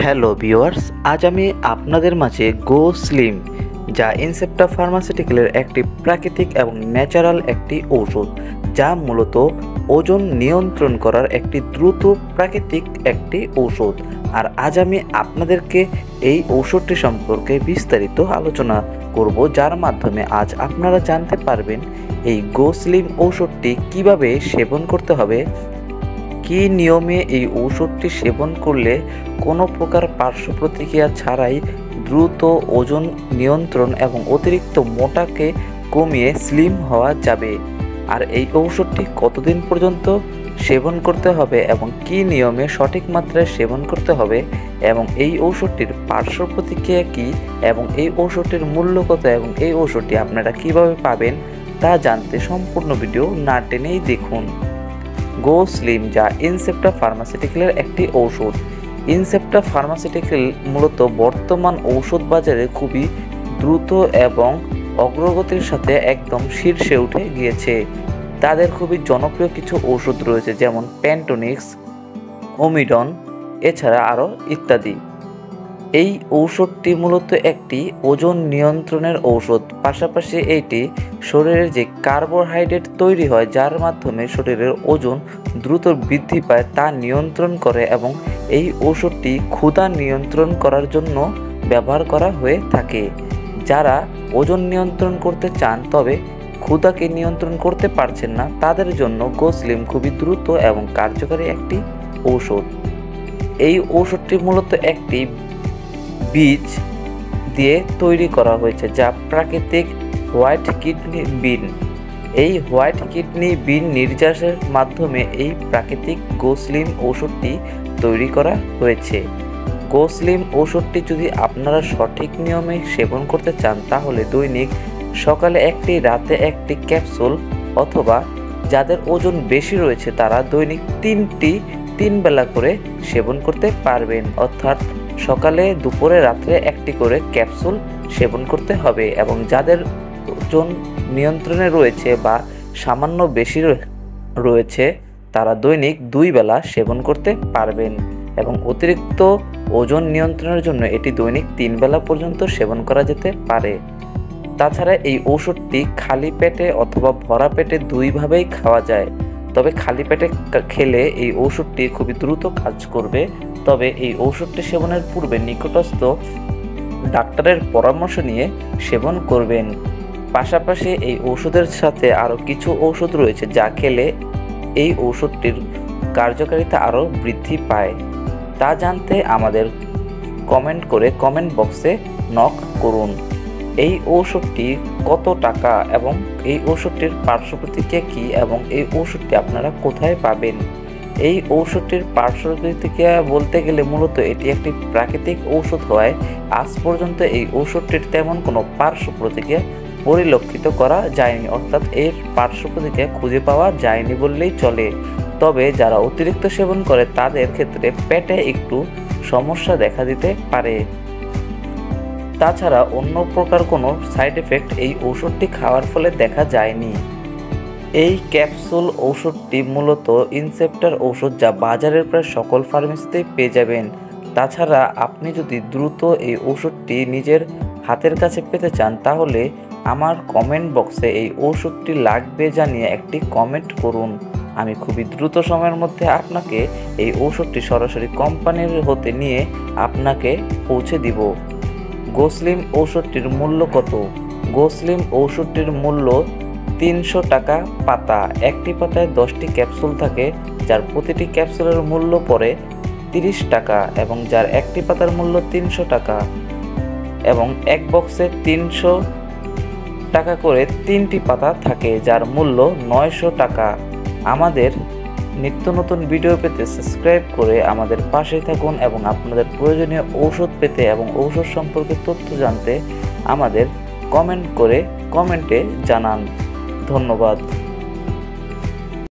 Hello viewers, আজ আমি আপনাদের মাঝে গো স্লিম যা ইনসেপ্টা ফার্মাসিউটিক্যালের একটি প্রাকৃতিক এবং ন্যাচারাল একটি ঔষধ, যা মূলত ওজন নিয়ন্ত্রণ করার একটি দ্রুত প্রাকৃতিক একটি ঔষধ। আর আজ আমি আপনাদেরকে এই ঔষধটি সম্পর্কে বিস্তারিত আলোচনা করব, যার মাধ্যমে আজ আপনারা জানতে পারবেন এই গো স্লিম ঔষধটি কিভাবে সেবন করতে হবে, কী নিয়মে এই ঔষধটি সেবন করলে কোনো প্রকার পার্শ্ব প্রতিক্রিয়া ছাড়াই দ্রুত ওজন নিয়ন্ত্রণ এবং অতিরিক্ত মোটাকে কমিয়ে স্লিম হওয়া যাবে, আর এই ঔষধটি কতদিন পর্যন্ত সেবন করতে হবে এবং কী নিয়মে সঠিক মাত্রায় সেবন করতে হবে এবং এই ঔষধটির পার্শ্ব প্রতিক্রিয়া কী এবং এই ঔষধটির মূল্য কত এবং এই ঔষধটি আপনারা কিভাবে পাবেন তা জানতে সম্পূর্ণ ভিডিও না টেনেই দেখুন। গো স্লিম যা ইনসেপ্টা ফার্মাসিউটিক্যালের একটি ঔষধ। ইনসেপ্টা ফার্মাসিউটিক্যাল মূলত বর্তমান ঔষধ বাজারে খুবই দ্রুত এবং অগ্রগতির সাথে একদম শীর্ষে উঠে গিয়েছে। তাদের খুবই জনপ্রিয় কিছু ঔষধ রয়েছে, যেমন প্যান্টোনিক্স, ওমিডন, এছাড়া আরও ইত্যাদি। এই ঔষধটি মূলত একটি ওজন নিয়ন্ত্রণের ঔষধ, পাশাপাশি এটি শরীরের যে কার্বোহাইড্রেট তৈরি হয়, যার মাধ্যমে শরীরের ওজন দ্রুত বৃদ্ধি পায়, তা নিয়ন্ত্রণ করে এবং এই ঔষধটি ক্ষুধা নিয়ন্ত্রণ করার জন্য ব্যবহার করা হয়ে থাকে। যারা ওজন নিয়ন্ত্রণ করতে চান তবে ক্ষুধাকে নিয়ন্ত্রণ করতে পারছেন না, তাদের জন্য গো স্লিম খুবই দ্রুত এবং কার্যকরী একটি ঔষধ। এই ঔষধটি মূলত একটি বীজ দিয়ে তৈরি করা হয়েছে, যা প্রাকৃতিক হোয়াইট কিডনি বিন। এই হোয়াইট কিডনি বিন নির্যাসের মাধ্যমে এই প্রাকৃতিক গো স্লিম ঔষধটি তৈরি করা হয়েছে। গো স্লিম ঔষধটি যদি আপনারা সঠিক নিয়মে সেবন করতে চান তাহলে দৈনিক সকালে একটি, রাতে একটি ক্যাপসুল, অথবা যাদের ওজন বেশি রয়েছে তারা দৈনিক 3 বেলা করে সেবন করতে পারবেন, অর্থাৎ সকালে, দুপুরে, রাত্রে একটি করে ক্যাপসুল সেবন করতে হবে। এবং যাদের ওজন নিয়ন্ত্রণে রয়েছে বা সামান্য বেশি রয়েছে তারা দৈনিক 2 বেলা সেবন করতে পারবেন এবং অতিরিক্ত ওজন নিয়ন্ত্রণের জন্য এটি দৈনিক 3 বেলা পর্যন্ত সেবন করা যেতে পারে। তাছাড়া এই ঔষধটি খালি পেটে অথবা ভরা পেটে দুইভাবেই খাওয়া যায়, তবে খালি পেটে খেলে এই ঔষধটি খুবই দ্রুত কাজ করবে। তবে এই ঔষধটি সেবনের পূর্বে নিকটস্থ ডাক্তারের পরামর্শ নিয়ে সেবন করবেন। পাশাপাশি এই ঔষধের সাথে আরও কিছু ঔষধ রয়েছে যা খেলে এই ঔষধটির কার্যকারিতা আরও বৃদ্ধি পায়। তা জানতে আমাদের কমেন্ট করে কমেন্ট বক্সে নক করুন। এই ঔষধটি কত টাকা এবং এই ঔষধটির পার্শ্ব প্রতিক্রিয়া কী এবং এই ঔষধটি আপনারা কোথায় পাবেন। এই ঔষধটির পার্শ্ব প্রতিক্রিয়া বলতে গেলে মূলত এটি একটি প্রাকৃতিক ঔষধ হওয়ায় আজ পর্যন্ত এই ঔষধটির তেমন কোনো পার্শ্ব প্রতিক্রিয়া পরিলক্ষিত করা যায়নি, অর্থাৎ এর পার্শ্ব প্রতিক্রিয়া খুঁজে পাওয়া যায়নি বললেই চলে। তবে যারা অতিরিক্ত সেবন করে তাদের ক্ষেত্রে পেটে একটু সমস্যা দেখা দিতে পারে। তাছাড়া অন্য প্রকার কোনো সাইড এফেক্ট এই ঔষধটি খাওয়ার ফলে দেখা যায়নি। এই ক্যাপসুল ঔষধটি মূলত ইনসেপ্টার ঔষধ, যা বাজারের প্রায় সকল ফার্মেসিতেই পেয়ে যাবেন। তাছাড়া আপনি যদি দ্রুত এই ঔষধটি নিজের হাতের কাছে পেতে চান তাহলে আমার কমেন্ট বক্সে এই ঔষধটি লাগবে জানিয়ে একটি কমেন্ট করুন। আমি খুবই দ্রুত সময়ের মধ্যে আপনাকে এই ঔষধটি সরাসরি কোম্পানির হতে নিয়ে আপনাকে পৌঁছে দিব। গো স্লিম ঔষধটির মূল্য কত? গো স্লিম ঔষধটির মূল্য 300 টাকা পাতা। একটি পাতায় 10টি ক্যাপসুল থাকে, যার প্রতিটি ক্যাপসুলের মূল্য পড়ে 30 টাকা এবং যার একটি পাতার মূল্য 300 টাকা এবং এক বক্সে 300 টাকা করে 3টি পাতা থাকে, যার মূল্য 900 টাকা। আমাদের নিত্য নতুন ভিডিও পেতে সাবস্ক্রাইব করে আমাদের পাশে থাকুন এবং আপনাদের প্রয়োজনীয় ঔষধ পেতে এবং ঔষধ সম্পর্কে তথ্য জানতে আমাদের কমেন্টে জানান। ধন্যবাদ।